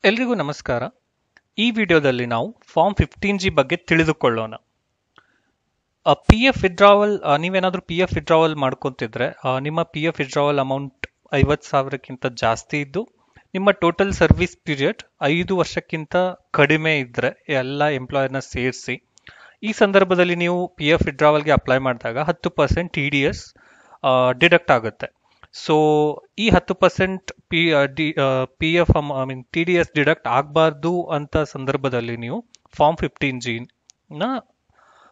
ಎಲ್ರಿಗೂ ನಮಸ್ಕಾರ. ಈ ವಿಡಿಯೋದಲ್ಲಿ ನಾವು ಫಾರ್ಮ್ 15G ಬಗ್ಗೆ ತಿಳಿದುಕೊಳ್ಳೋಣ. ಪಿ ಎಫ್ ವಿಡ್ರಾವಲ್, ನೀವೇನಾದರೂ ಪಿ ಎಫ್ ವಿಡ್ರಾವಲ್ ಮಾಡ್ಕೊತಿದ್ರೆ ನಿಮ್ಮ ಪಿ ಎಫ್ ವಿಡ್ರಾವಲ್ ಅಮೌಂಟ್ 50,000ಕ್ಕಿಂತ ಜಾಸ್ತಿ ಇದ್ದು ನಿಮ್ಮ ಟೋಟಲ್ ಸರ್ವಿಸ್ ಪೀರಿಯಡ್ 5 ವರ್ಷಕ್ಕಿಂತ ಕಡಿಮೆ ಇದ್ದರೆ ಎಲ್ಲ ಎಂಪ್ಲಾಯರ್ನ ಸೇರಿಸಿ ಈ ಸಂದರ್ಭದಲ್ಲಿ ನೀವು ಪಿ ಎಫ್ ವಿಡ್ರಾವಲ್ಗೆ ಅಪ್ಲೈ ಮಾಡಿದಾಗ 10% TDS ಡಿಡಕ್ಟ್ ಆಗುತ್ತೆ. ಸೊ ಈ 10% ಪಿ ಎಫ್ TDS ಡಿಡಕ್ಟ್ ಆಗಬಾರ್ದು ಅಂತ ಸಂದರ್ಭದಲ್ಲಿ ನೀವು ಫಾರ್ಮ್ 15G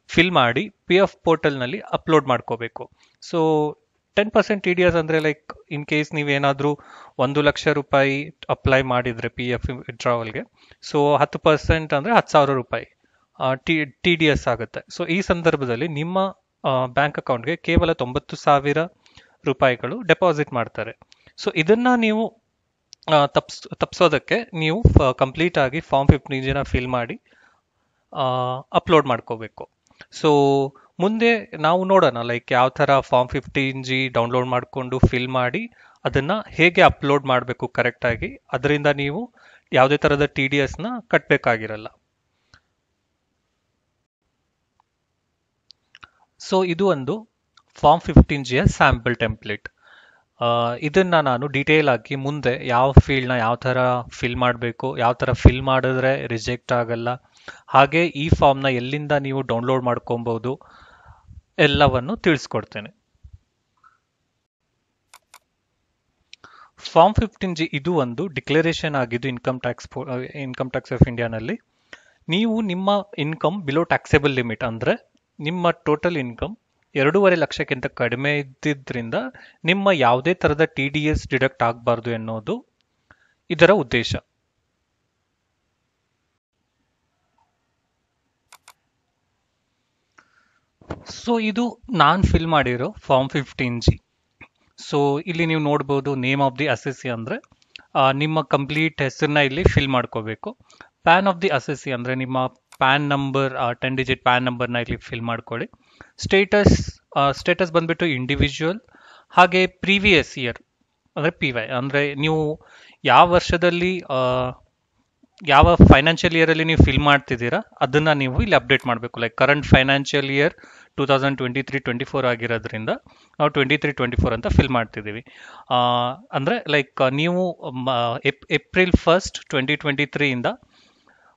ಫಿಲ್ ಮಾಡಿ ಪಿ ಎಫ್ ಪೋರ್ಟಲ್ನಲ್ಲಿ ಅಪ್ಲೋಡ್ ಮಾಡ್ಕೋಬೇಕು. ಸೊ 10% TDS ಅಂದರೆ ಲೈಕ್ ಇನ್ ಕೇಸ್ ನೀವೇನಾದರೂ 1 ಲಕ್ಷ ರೂಪಾಯಿ ಅಪ್ಲೈ ಮಾಡಿದರೆ ಪಿ ಎಫ್ ವಿಡ್ರಾವಲ್ಗೆ, ಸೊ 10% ಅಂದರೆ 10,000 ರೂಪಾಯಿ TDS ಆಗುತ್ತೆ. ಸೊ ಈ ಸಂದರ್ಭದಲ್ಲಿ ನಿಮ್ಮ ಬ್ಯಾಂಕ್ ಅಕೌಂಟ್ಗೆ ಕೇವಲ 90,000 ರೂಪಾಯಿಗಳು ಡೆಪಾಸಿಟ್ ಮಾಡ್ತಾರೆ. ಸೊ ಇದನ್ನ ನೀವು ತಪ್ಪಿಸೋದಕ್ಕೆ ನೀವು ಕಂಪ್ಲೀಟ್ ಆಗಿ ಫಾರ್ಮ್ 15G ಫಿಲ್ ಮಾಡಿ ಅಪ್ಲೋಡ್ ಮಾಡ್ಕೋಬೇಕು. ಸೊ ಮುಂದೆ ನಾವು ನೋಡೋಣ ಲೈಕ್ ಯಾವ ಥರ ಫಾರ್ಮ್ 15G ಡೌನ್ಲೋಡ್ ಮಾಡಿಕೊಂಡು ಫಿಲ್ ಮಾಡಿ ಅದನ್ನು ಹೇಗೆ ಅಪ್ಲೋಡ್ ಮಾಡಬೇಕು ಕರೆಕ್ಟಾಗಿ. ಅದರಿಂದ ನೀವು ಯಾವುದೇ ಥರದ TDSನ ಕಟ್ಟಬೇಕಾಗಿರಲ್ಲ. ಸೊ ಇದು ಒಂದು ಫಾರ್ಮ್ 15Gಯ ಸ್ಯಾಂಪಲ್ ಟೆಂಪ್ಲೇಟ್. ಇದನ್ನು ನಾನು ಡೀಟೇಲ್ ಆಗಿ ಮುಂದೆ ಯಾವ ಫೀಲ್ಡ್ನ ಯಾವ ಥರ ಫಿಲ್ ಮಾಡಬೇಕು, ಯಾವ ಥರ ಫಿಲ್ ಮಾಡಿದ್ರೆ ರಿಜೆಕ್ಟ್ ಆಗಲ್ಲ, ಹಾಗೆ ಈ ಫಾರ್ಮ್ನ ಎಲ್ಲಿಂದ ನೀವು ಡೌನ್ಲೋಡ್ ಮಾಡ್ಕೊಬೋದು ಎಲ್ಲವನ್ನು ತಿಳಿಸ್ಕೊಡ್ತೇನೆ. ಫಾರ್ಮ್ 15G ಇದು ಒಂದು ಡಿಕ್ಲರೇಷನ್ ಆಗಿದ್ದು ಇನ್ಕಮ್ ಟ್ಯಾಕ್ಸ್ ಆಫ್ ಇಂಡಿಯಾನಲ್ಲಿ ನೀವು ನಿಮ್ಮ ಇನ್ಕಮ್ ಬಿಲೋ ಟ್ಯಾಕ್ಸೇಬಲ್ ಲಿಮಿಟ್ ಅಂದರೆ ನಿಮ್ಮ ಟೋಟಲ್ ಇನ್ಕಮ್ 2.5 ಲಕ್ಷಕ್ಕಿಂತ ಕಡಿಮೆ ಇದ್ದಿದ್ದರಿಂದ ನಿಮ್ಮ ಯಾವುದೇ ಥರದ TDS ಡಿಡಕ್ಟ್ ಆಗಬಾರ್ದು ಎನ್ನುವುದು ಇದರ ಉದ್ದೇಶ. ಸೊ ಇದು ನಾನು ಫಿಲ್ ಮಾಡಿರೋ ಫಾರ್ಮ್ 15G. ಸೊ ಇಲ್ಲಿ ನೀವು ನೋಡ್ಬೋದು ನೇಮ್ ಆಫ್ ದಿ ಅಸೆಸಿ ಅಂದರೆ ನಿಮ್ಮ ಕಂಪ್ಲೀಟ್ ಹೆಸರನ್ನ ಇಲ್ಲಿ ಫಿಲ್ ಮಾಡ್ಕೋಬೇಕು. ಪ್ಯಾನ್ ಆಫ್ ದಿ ಅಸೆಸಿ ಅಂದರೆ ನಿಮ್ಮ ಪ್ಯಾನ್ ನಂಬರ್ 10 ಡಿಜಿಟ್ ಪ್ಯಾನ್ ನಂಬರ್ನ ಇಲ್ಲಿ ಫಿಲ್ ಮಾಡ್ಕೊಳ್ಳಿ. ಸ್ಟೇಟಸ್ ಬಂದ್ಬಿಟ್ಟು ಇಂಡಿವಿಜುವಲ್, ಹಾಗೆ ಪ್ರೀವಿಯಸ್ ಇಯರ್ ಅಂದರೆ PY ಅಂದರೆ ನೀವು ಯಾವ ವರ್ಷದಲ್ಲಿ ಯಾವ ಫೈನಾನ್ಷಿಯಲ್ ಇಯರಲ್ಲಿ ನೀವು ಫಿಲ್ ಮಾಡ್ತಿದ್ದೀರಾ ಅದನ್ನು ನೀವು ಇಲ್ಲಿ ಅಪ್ಡೇಟ್ ಮಾಡಬೇಕು. ಲೈಕ್ ಕರೆಂಟ್ ಫೈನಾನ್ಷಿಯಲ್ ಇಯರ್ 2023-24 ಆಗಿರೋದ್ರಿಂದ ನಾವು 23-24 ಅಂತ ಫಿಲ್ ಮಾಡ್ತಿದ್ದೀವಿ. ಅಂದರೆ ಲೈಕ್ ನೀವು ಏಪ್ರಿಲ್ 1st 2023 ಇಂದ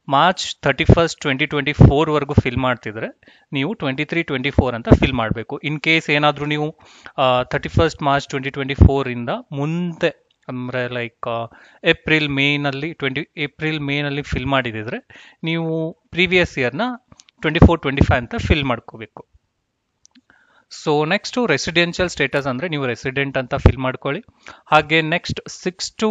ಮಾರ್ಚ್ 31st 2024 ವರೆಗೂ ಫಿಲ್ ಮಾಡ್ತಿದ್ರೆ ನೀವು 23-24 ಅಂತ ಫಿಲ್ ಮಾಡಬೇಕು. ಇನ್ ಕೇಸ್ ಏನಾದರೂ ನೀವು 31st ಮಾರ್ಚ್ 2024 ಇಂದ ಮುಂದೆ ಅಂದರೆ ಲೈಕ್ ಏಪ್ರಿಲ್ ಮೇನಲ್ಲಿ ಫಿಲ್ ಮಾಡಿದಿದ್ರೆ ನೀವು ಪ್ರೀವಿಯಸ್ ಇಯರ್ನ 24-25 ಅಂತ ಫಿಲ್ ಮಾಡ್ಕೋಬೇಕು. ಸೊ ನೆಕ್ಸ್ಟು ರೆಸಿಡೆನ್ಷಿಯಲ್ ಸ್ಟೇಟಸ್ ಅಂದರೆ ನೀವು ರೆಸಿಡೆಂಟ್ ಅಂತ ಫಿಲ್ ಮಾಡ್ಕೊಳ್ಳಿ. ಹಾಗೆ ನೆಕ್ಸ್ಟ್ 6 to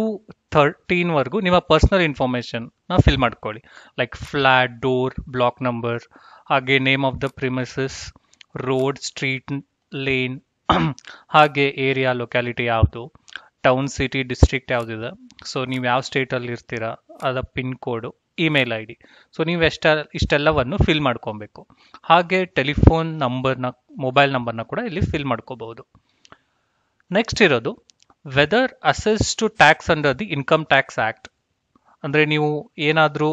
13 ವರೆಗೂ ನಿಮ್ಮ ಪರ್ಸನಲ್ ಇನ್ಫಾರ್ಮೇಷನ್ನ ಫಿಲ್ ಮಾಡ್ಕೊಳ್ಳಿ. Like flat, door, block number, ಹಾಗೆ name of the premises, road, street, lane, ಹಾಗೆ ಏರಿಯಾ ಲೊಕ್ಯಾಲಿಟಿ ಯಾವುದು, ಟೌನ್, ಸಿಟಿ, ಡಿಸ್ಟ್ರಿಕ್ಟ್ ಯಾವುದಿದೆ, ಸೊ ನೀವು ಯಾವ ಸ್ಟೇಟಲ್ಲಿ ಇರ್ತೀರಾ ಅದರ pin code, email ID. So ನೀವು ಇಷ್ಟೆಲ್ಲವನ್ನು ಫಿಲ್ ಮಾಡ್ಕೊಬೇಕು. ಹಾಗೆ ಟೆಲಿಫೋನ್ ನಂಬರ್ನ, ಮೊಬೈಲ್ ನಂಬರ್ನ ಕೂಡ ಇಲ್ಲಿ ಫಿಲ್ ಮಾಡ್ಕೋಬಹುದು. ನೆಕ್ಸ್ಟ್ ಇರೋದು whether assessed to tax under the income tax act. ಅಂದರೆ ನೀವು ಏನಾದರೂ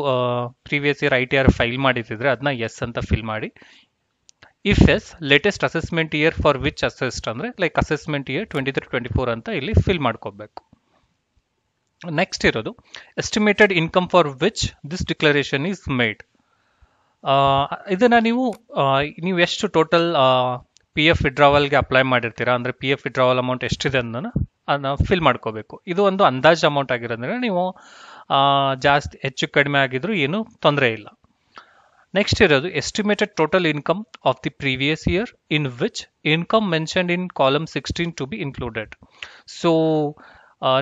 ಪ್ರೀವಿಯಸ್ ಇಯರ್ ITR ಫೈಲ್ ಮಾಡಿದ್ರೆ ಅದನ್ನ ಎಸ್ ಅಂತ ಫಿಲ್ ಮಾಡಿ. If yes, latest assessment year for which assessed ಅಂದರೆ ಲೈಕ್ ಅಸೆಸ್ಮೆಂಟ್ ಇಯರ್ 23-24 ಅಂತ ಇಲ್ಲಿ ಫಿಲ್ ಮಾಡ್ಕೋಬೇಕು. ನೆಕ್ಸ್ಟ್ ಇರೋದು estimated income for which this declaration is made. ಇದನ್ನು ನೀವು ಎಷ್ಟು ಟೋಟಲ್ PF ವಿಡ್ರಾವಲ್ಗೆ ಅಪ್ಲೈ ಮಾಡಿರ್ತೀರಾ ಅಂದರೆ PF ವಿಡ್ರಾವಲ್ ಅಮೌಂಟ್ ಎಷ್ಟಿದೆ ಅದನ್ನು ಫಿಲ್ ಮಾಡ್ಕೋಬೇಕು. ಇದು ಒಂದು ಅಂದಾಜು ಅಮೌಂಟ್ ಆಗಿರೋದ್ರಿಂದ ನೀವು ಜಾಸ್ತಿ ಹೆಚ್ಚು ಕಡಿಮೆ ಆಗಿದ್ರೂ ಏನೂ ತೊಂದರೆ ಇಲ್ಲ. ನೆಕ್ಸ್ಟ್ ಇರೋದು estimated total income of the previous year in which income mentioned in column 16 to be included. So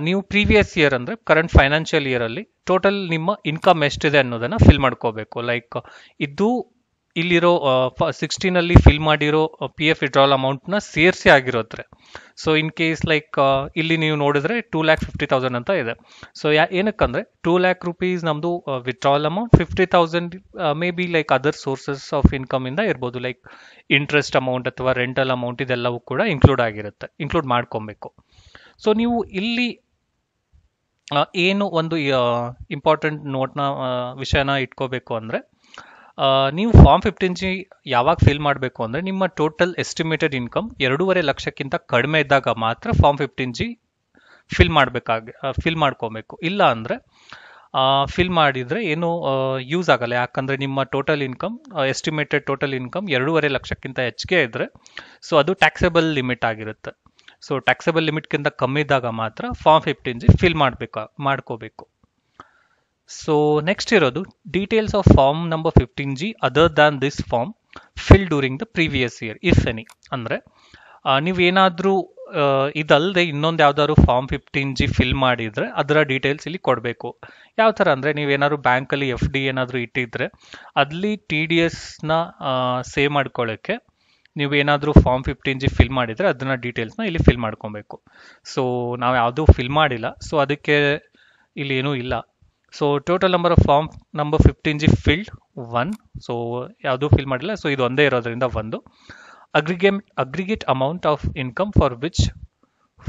ನೀವು ಪ್ರೀವಿಯಸ್ ಇಯರ್ ಅಂದರೆ ಕರೆಂಟ್ ಫೈನಾನ್ಷಿಯಲ್ ಇಯರಲ್ಲಿ ಟೋಟಲ್ ನಿಮ್ಮ ಇನ್ಕಮ್ ಎಷ್ಟಿದೆ ಅನ್ನೋದನ್ನು ಫಿಲ್ ಮಾಡ್ಕೋಬೇಕು. ಲೈಕ್ ಇದು ಇಲ್ಲಿರೋ 16ಅಲ್ಲಿ ಫಿಲ್ ಮಾಡಿರೋ PF ವಿಡ್ರಾವಲ್ ಅಮೌಂಟ್ನ ಸೇರಿಸಿ ಆಗಿರೋದ್ರೆ. ಸೊ ಇನ್ ಕೇಸ್ ಲೈಕ್ ಇಲ್ಲಿ ನೀವು ನೋಡಿದ್ರೆ 2,50,000 ಅಂತ ಇದೆ. ಸೊ ಏನಕ್ಕಂದ್ರೆ 2 lakh rupees ನಮ್ಮದು withdrawal amount, 50,000 may be like other sources of income ಇಂದ ಇರ್ಬೋದು, ಲೈಕ್ ಇಂಟ್ರೆಸ್ಟ್ ಅಮೌಂಟ್ ಅಥವಾ ರೆಂಟಲ್ ಅಮೌಂಟ್, ಇದೆಲ್ಲವೂ ಕೂಡ ಇನ್ಕ್ಲೂಡ್ ಮಾಡ್ಕೊಬೇಕು. ಸೊ ನೀವು ಇಲ್ಲಿ ಏನು ಒಂದು ಇಂಪಾರ್ಟೆಂಟ್ ನೋಟ್ನ ವಿಷಯನ ಇಟ್ಕೋಬೇಕು ಅಂದರೆ, ನೀವು ಫಾರ್ಮ್ 15G ಯಾವಾಗ ಫಿಲ್ ಮಾಡಬೇಕು ಅಂದರೆ, ನಿಮ್ಮ ಟೋಟಲ್ ಎಸ್ಟಿಮೇಟೆಡ್ ಇನ್ಕಮ್ 2.5 ಲಕ್ಷಕ್ಕಿಂತ ಕಡಿಮೆ ಇದ್ದಾಗ ಮಾತ್ರ ಫಾರ್ಮ್ 15G ಫಿಲ್ ಮಾಡ್ಕೋಬೇಕು. ಇಲ್ಲ ಅಂದರೆ ಫಿಲ್ ಮಾಡಿದರೆ ಏನು ಯೂಸ್ ಆಗಲ್ಲ. ಯಾಕಂದರೆ ನಿಮ್ಮ total income estimated total income 2.5 ಲಕ್ಷಕ್ಕಿಂತ ಹೆಚ್ಚಿಗೆ ಇದ್ದರೆ, ಸೊ ಅದು ಟ್ಯಾಕ್ಸೇಬಲ್ ಲಿಮಿಟ್ ಆಗಿರುತ್ತೆ. ಸೊ ಟ್ಯಾಕ್ಸೇಬಲ್ ಲಿಮಿಟ್ಗಿಂತ ಕಮ್ಮಿ ಇದ್ದಾಗ ಮಾತ್ರ ಫಾರ್ಮ್ 15G ಫಿಲ್ ಮಾಡ್ಕೋಬೇಕು. ಸೊ ನೆಕ್ಸ್ಟ್ ಇರೋದು details of form number 15G other than this form fill during the previous year if any. ಅಂದರೆ ನೀವೇನಾದರೂ ಇದಲ್ಲದೆ ಇನ್ನೊಂದು ಯಾವ್ದಾದ್ರು ಫಾರ್ಮ್ 15G ಫಿಲ್ ಮಾಡಿದರೆ ಅದರ ಡೀಟೇಲ್ಸ್ ಇಲ್ಲಿ ಕೊಡಬೇಕು. ಯಾವ ಥರ ಅಂದರೆ, ನೀವೇನಾದ್ರು ಬ್ಯಾಂಕಲ್ಲಿ FD ಏನಾದರೂ ಇಟ್ಟಿದ್ರೆ ಅಲ್ಲಿ TDSನ ಸೇವ್ ಮಾಡ್ಕೊಳ್ಳೋಕ್ಕೆ ನೀವು ಏನಾದರೂ ಫಾರ್ಮ್ 15G ಫಿಲ್ ಮಾಡಿದರೆ ಅದನ್ನ ಡೀಟೇಲ್ಸ್ನ ಇಲ್ಲಿ ಫಿಲ್ ಮಾಡ್ಕೊಬೇಕು. ಸೊ ನಾವು ಯಾವುದೂ ಫಿಲ್ ಮಾಡಿಲ್ಲ, ಸೊ ಅದಕ್ಕೆ ಇಲ್ಲಿ ಏನೂ ಇಲ್ಲ. So total number of form number 15G filed 1. So ಯಾವುದೂ ಫಿಲ್ ಮಾಡಿಲ್ಲ, ಸೊ ಇದು ಒಂದೇ ಇರೋದ್ರಿಂದ 1. Aggregate amount of income for which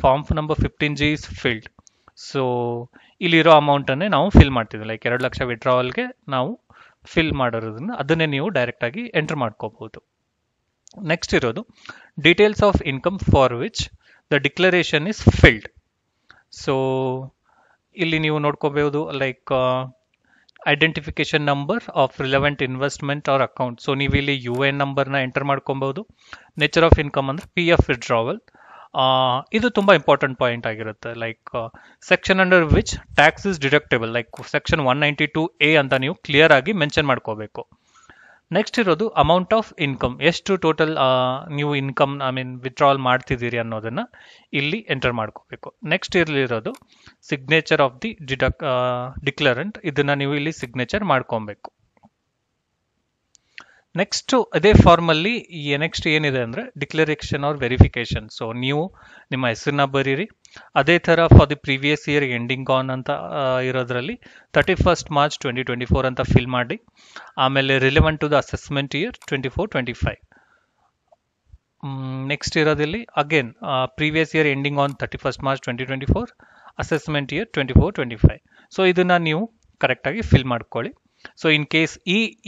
form number 15G is filled. So ಇಲ್ಲಿರೋ ಅಮೌಂಟನ್ನೇ ನಾವು ಫಿಲ್ ಮಾಡ್ತಿದ್ವಿ. ಲೈಕ್ 2 ಲಕ್ಷ ವಿಡ್ರಾವಲ್ಗೆ ನಾವು ಫಿಲ್ ಮಾಡಿರೋದ್ರಿಂದ ಅದನ್ನೇ ನೀವು ಡೈರೆಕ್ಟಾಗಿ ಎಂಟರ್ ಮಾಡ್ಕೋಬಹುದು. ನೆಕ್ಸ್ಟ್ ಇರೋದು details of income for which the declaration is filled. So ಇಲ್ಲಿ ನೀವು ನೋಡ್ಕೋಬಹುದು, like identification number of relevant investment or account. So ನೀವು ಇಲ್ಲಿ UN ನಂಬರ್ನ ಎಂಟರ್ ಮಾಡ್ಕೊಬಹುದು. ನೇಚರ್ ಆಫ್ ಇನ್ಕಮ್ ಅಂದರೆ PF ವಿಡ್ರಾವಲ್. ಇದು ತುಂಬ ಇಂಪಾರ್ಟೆಂಟ್ ಪಾಯಿಂಟ್ ಆಗಿರುತ್ತೆ. Like section under which tax is deductible, like section 192A ಅಂತ ನೀವು ಕ್ಲಿಯರ್ ಆಗಿ ಮೆನ್ಷನ್ ಮಾಡ್ಕೋಬೇಕು. ನೆಕ್ಸ್ಟ್ ಇರೋದು ಅಮೌಂಟ್ ಆಫ್ ಇನ್ಕಮ್, ಎಷ್ಟು ಟೋಟಲ್ ನೀವು ಇನ್ಕಮ್ ವಿತ್ಡ್ರಾವಲ್ ಮಾಡ್ತಿದ್ದೀರಿ ಅನ್ನೋದನ್ನ ಇಲ್ಲಿ ಎಂಟರ್ ಮಾಡ್ಕೋಬೇಕು. ನೆಕ್ಸ್ಟ್ ಇರಲಿರೋದು ಸಿಗ್ನೇಚರ್ ಆಫ್ ದಿ ಡಿಕ್ಲರೆಂಟ್, ಇದನ್ನ ನೀವು ಇಲ್ಲಿ ಸಿಗ್ನೇಚರ್ ಮಾಡ್ಕೊಬೇಕು. ನೆಕ್ಸ್ಟ್ ಅದೇ ಫಾರ್ಮಲ್ಲಿ ನೆಕ್ಸ್ಟ್ ಏನಿದೆ ಅಂದರೆ ಡಿಕ್ಲರೇಷನ್ ಆರ್ ವೆರಿಫಿಕೇಶನ್. ಸೊ ನೀವು ನಿಮ್ಮ ಹೆಸರನ್ನ ಬರೀರಿ. ಅದೇ ಥರ for the previous year ending on ಅಂತ ಇರೋದ್ರಲ್ಲಿ 31st March 2024 ಅಂತ ಫಿಲ್ ಮಾಡಿ. ಆಮೇಲೆ relevant to the assessment year 24-25. Next ಇರೋದಲ್ಲಿ again previous year ending on 31st March 2024, assessment year 24-25. So ಇದನ್ನ ನೀವು ಕರೆಕ್ಟಾಗಿ ಫಿಲ್ ಮಾಡ್ಕೊಳ್ಳಿ. ಸೊ ಇನ್ ಕೇಸ್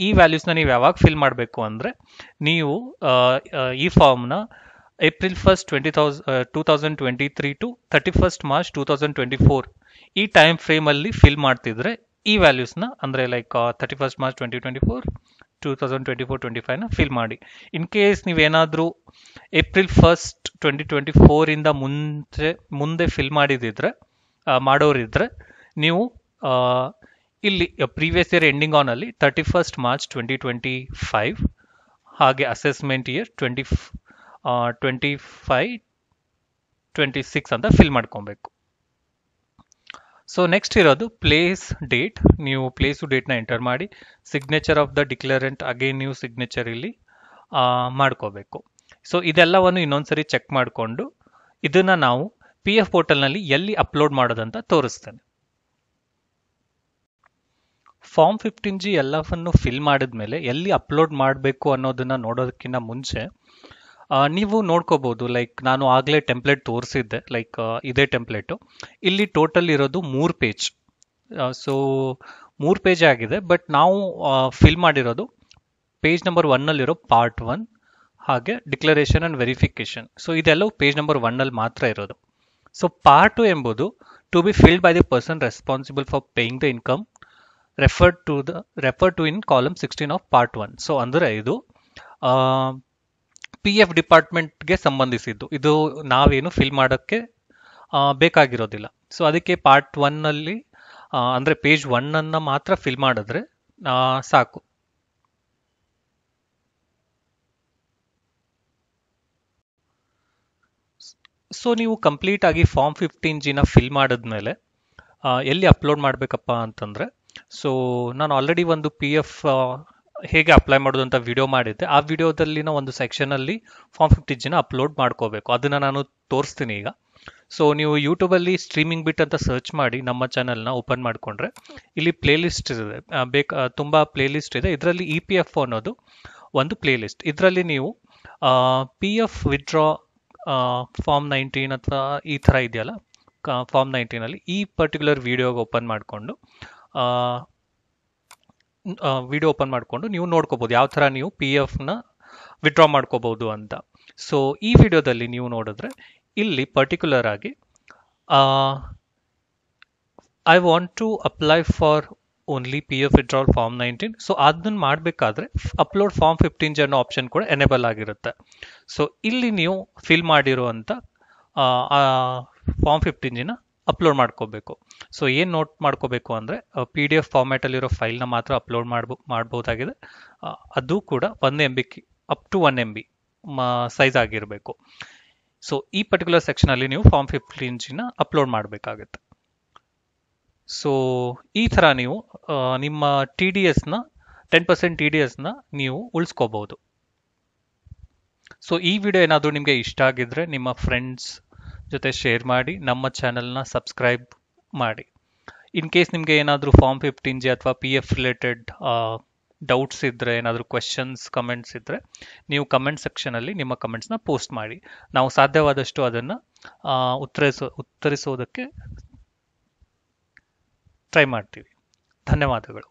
ಈ ವ್ಯಾಲ್ಯೂಸ್ನ ನೀವು ಯಾವಾಗ ಫಿಲ್ ಮಾಡಬೇಕು ಅಂದರೆ, ನೀವು ಈ ಫಾರ್ಮ್ನ April 1st, 2023 to 31st March 2024 ಈ ಟೈಮ್ ಫ್ರೇಮಲ್ಲಿ ಫಿಲ್ ಮಾಡ್ತಿದ್ರೆ ಈ ವ್ಯಾಲ್ಯೂಸ್ನ ಅಂದರೆ ಲೈಕ್ 31st March 2024, 2024-25ನ ಫಿಲ್ ಮಾಡಿ. ಇನ್ ಕೇಸ್ ನೀವೇನಾದರೂ April 1st, 2024 ಇಂದ ಮುಂದೆ ಫಿಲ್ ಮಾಡೋರಿದ್ರೆ ನೀವು ಇಲ್ಲಿ ಪ್ರೀವಿಯಸ್ ಇಯರ್ ಎಂಡಿಂಗ್ ಆನ್ ಅಲ್ಲಿ 31st March 2025 ಹಾಗೆ ಅಸೆಸ್ಮೆಂಟ್ ಇಯರ್ 25-26 ಅಂತ ಫಿಲ್ ಮಾಡ್ಕೊಬೇಕು. ಸೊ ನೆಕ್ಸ್ಟ್ ಇರೋದು ಪ್ಲೇಸ್ ಡೇಟ್. ನೀವು ಪ್ಲೇಸು ಡೇಟ್ನ ಎಂಟರ್ ಮಾಡಿ. ಸಿಗ್ನೇಚರ್ ಆಫ್ ದ ಡಿಕ್ಲರೆಂಟ್ ಅಗೇನ್ ನೀವು ಸಿಗ್ನೇಚರ್ ಇಲ್ಲಿ ಮಾಡ್ಕೋಬೇಕು. ಸೊ ಇದೆಲ್ಲವನ್ನು ಇನ್ನೊಂದ್ಸರಿ ಚೆಕ್ ಮಾಡಿಕೊಂಡು ಇದನ್ನ ನಾವು PF ಪೋರ್ಟಲ್ನಲ್ಲಿ ಎಲ್ಲಿ ಅಪ್ಲೋಡ್ ಮಾಡೋದಂತ ತೋರಿಸ್ತೇನೆ. ಫಾರ್ಮ್ 15G ಎಲ್ಲವನ್ನು ಫಿಲ್ ಮಾಡಿದ್ಮೇಲೆ ಎಲ್ಲಿ ಅಪ್ಲೋಡ್ ಮಾಡಬೇಕು ಅನ್ನೋದನ್ನ ನೋಡೋದಕ್ಕಿಂತ ಮುಂಚೆ ನೀವು ನೋಡ್ಕೋಬಹುದು, ಲೈಕ್ ನಾನು ಆಗಲೇ ಟೆಂಪ್ಲೇಟ್ ತೋರಿಸಿದ್ದೆ, ಲೈಕ್ ಇದೇ ಟೆಂಪ್ಲೇಟು. ಇಲ್ಲಿ ಟೋಟಲ್ ಇರೋದು 3 ಪೇಜ್. ಸೊ 3 ಪೇಜ್ ಆಗಿದೆ, ಬಟ್ ನಾವು ಫಿಲ್ ಮಾಡಿರೋದು ಪೇಜ್ ನಂಬರ್ 1ನಲ್ಲಿರೋ ಪಾರ್ಟ್ 1 ಹಾಗೆ ಡಿಕ್ಲರೇಷನ್ ಅಂಡ್ ವೆರಿಫಿಕೇಶನ್. ಸೊ ಇದೆಲ್ಲವೂ ಪೇಜ್ ನಂಬರ್ 1ನಲ್ಲಿ ಮಾತ್ರ ಇರೋದು. ಸೊ ಪಾರ್ಟ್ 2 ಎಂಬುದು to be filled by the person responsible for paying the income refer to in column 16 of part 1. So ಅಂದರೆ ಇದು PF ಡಿಪಾರ್ಟ್ಮೆಂಟ್ಗೆ ಸಂಬಂಧಿಸಿದ್ದು. ಇದು ನಾವೇನು ಫಿಲ್ ಮಾಡೋಕ್ಕೆ ಬೇಕಾಗಿರೋದಿಲ್ಲ. ಸೊ ಅದಕ್ಕೆ ಪಾರ್ಟ್ 1ನಲ್ಲಿ ಅಂದರೆ ಪೇಜ್ 1ಅನ್ನು ಮಾತ್ರ ಫಿಲ್ ಮಾಡಿದ್ರೆ ಸಾಕು. ಸೊ ನೀವು ಕಂಪ್ಲೀಟ್ ಆಗಿ ಫಾರ್ಮ್ 15Gನ ಫಿಲ್ ಮಾಡಿದ್ಮೇಲೆ ಎಲ್ಲಿ ಅಪ್ಲೋಡ್ ಮಾಡಬೇಕಪ್ಪ ಅಂತಂದರೆ, ಸೊ ನಾನು ಆಲ್ರೆಡಿ ಒಂದು PF ಹೇಗೆ ಅಪ್ಲೈ ಮಾಡೋದು ಅಂತ ವಿಡಿಯೋ ಮಾಡಿದ್ದೆ. ಆ ವಿಡಿಯೋದಲ್ಲಿನ ಒಂದು ಸೆಕ್ಷನಲ್ಲಿ ಫಾರ್ಮ್ 15Gನ ಅಪ್ಲೋಡ್ ಮಾಡ್ಕೋಬೇಕು. ಅದನ್ನು ನಾನು ತೋರಿಸ್ತೀನಿ ಈಗ. ಸೊ ನೀವು ಯೂಟ್ಯೂಬಲ್ಲಿ ಸ್ಟ್ರೀಮಿಂಗ್ ಬಿಟ್ ಅಂತ ಸರ್ಚ್ ಮಾಡಿ ನಮ್ಮ ಚಾನಲ್ನ ಓಪನ್ ಮಾಡಿಕೊಂಡ್ರೆ ಇಲ್ಲಿ ಪ್ಲೇ ಲಿಸ್ಟ್ ಇದೆ, ತುಂಬ ಪ್ಲೇ ಲಿಸ್ಟ್ ಇದೆ. ಇದರಲ್ಲಿ EPF ಅನ್ನೋದು ಒಂದು ಪ್ಲೇ ಲಿಸ್ಟ್. ಇದರಲ್ಲಿ ನೀವು PF ವಿತ್ಡ್ರಾ ಫಾರ್ಮ್ 19 ಅಥವಾ ಈ ಥರ ಇದೆಯಲ್ಲ ಫಾರ್ಮ್ 19 ಈ ಪರ್ಟಿಕ್ಯುಲರ್ ವಿಡಿಯೋಗೆ ಓಪನ್ ಮಾಡಿಕೊಂಡು ನೀವು ನೋಡ್ಕೋಬಹುದು ಯಾವ ಥರ ನೀವು ಪಿ ಎಫ್ನ ವಿಡ್ರಾ ಮಾಡ್ಕೋಬಹುದು ಅಂತ. ಸೊ ಈ ವಿಡಿಯೋದಲ್ಲಿ ನೀವು ನೋಡಿದ್ರೆ ಇಲ್ಲಿ ಪರ್ಟಿಕ್ಯುಲರ್ ಆಗಿ I want to apply for only P F withdrawal form 19. So ಅದನ್ನ ಮಾಡಬೇಕಾದ್ರೆ ಅಪ್ಲೋಡ್ ಫಾರ್ಮ್ 15 ಅನ್ನೋ ಆಪ್ಷನ್ ಕೂಡ ಎನೇಬಲ್ ಆಗಿರುತ್ತೆ. ಸೊ ಇಲ್ಲಿ ನೀವು ಫಿಲ್ ಮಾಡಿರುವಂಥ ಫಾರ್ಮ್ 15 ಅಪ್ಲೋಡ್ ಮಾಡ್ಕೋಬೇಕು. ಸೊ ಏನು ನೋಟ್ ಮಾಡ್ಕೋಬೇಕು ಅಂದರೆ PDF ಫಾರ್ಮ್ಯಾಟಲ್ಲಿರೋ ಫೈಲ್ನ ಮಾತ್ರ ಅಪ್ಲೋಡ್ ಮಾಡ್ಬೋದಾಗಿದೆ. ಅದು ಕೂಡ 1 MB up to 1 MB size ಆಗಿರಬೇಕು. ಸೊ ಈ ಪರ್ಟಿಕ್ಯುಲರ್ ಸೆಕ್ಷನಲ್ಲಿ ನೀವು ಫಾರ್ಮ್ 15 ಅಪ್ಲೋಡ್ ಮಾಡಬೇಕಾಗುತ್ತೆ. ಸೊ ಈ ಥರ ನೀವು ನಿಮ್ಮ TDSನ 10% TDSನ ನೀವು ಉಳಿಸ್ಕೋಬಹುದು. ಸೊ ಈ ವಿಡಿಯೋ ಏನಾದರೂ ನಿಮಗೆ ಇಷ್ಟ ಆಗಿದ್ರೆ ನಿಮ್ಮ ಫ್ರೆಂಡ್ಸ್ ಜೊತೆ ಶೇರ್ ಮಾಡಿ, ನಮ್ಮ ಚಾನಲ್ನ ಸಬ್ಸ್ಕ್ರೈಬ್ ಮಾಡಿ. ಇನ್ ಕೇಸ್ ನಿಮಗೆ ಏನಾದರೂ ಫಾರ್ಮ್ 15G ಅಥವಾ PF ರಿಲೇಟೆಡ್ ಡೌಟ್ಸ್ ಇದ್ದರೆ, ಏನಾದರೂ ಕ್ವೆಶನ್ಸ್ ಕಮೆಂಟ್ಸ್ ಇದ್ದರೆ ನೀವು ಕಮೆಂಟ್ ಸೆಕ್ಷನಲ್ಲಿ ನಿಮ್ಮ ಕಮೆಂಟ್ಸ್ನ ಪೋಸ್ಟ್ ಮಾಡಿ. ನಾವು ಸಾಧ್ಯವಾದಷ್ಟು ಅದನ್ನು ಉತ್ತರಿಸೋದಕ್ಕೆ ಟ್ರೈ ಮಾಡ್ತೀವಿ. ಧನ್ಯವಾದಗಳು.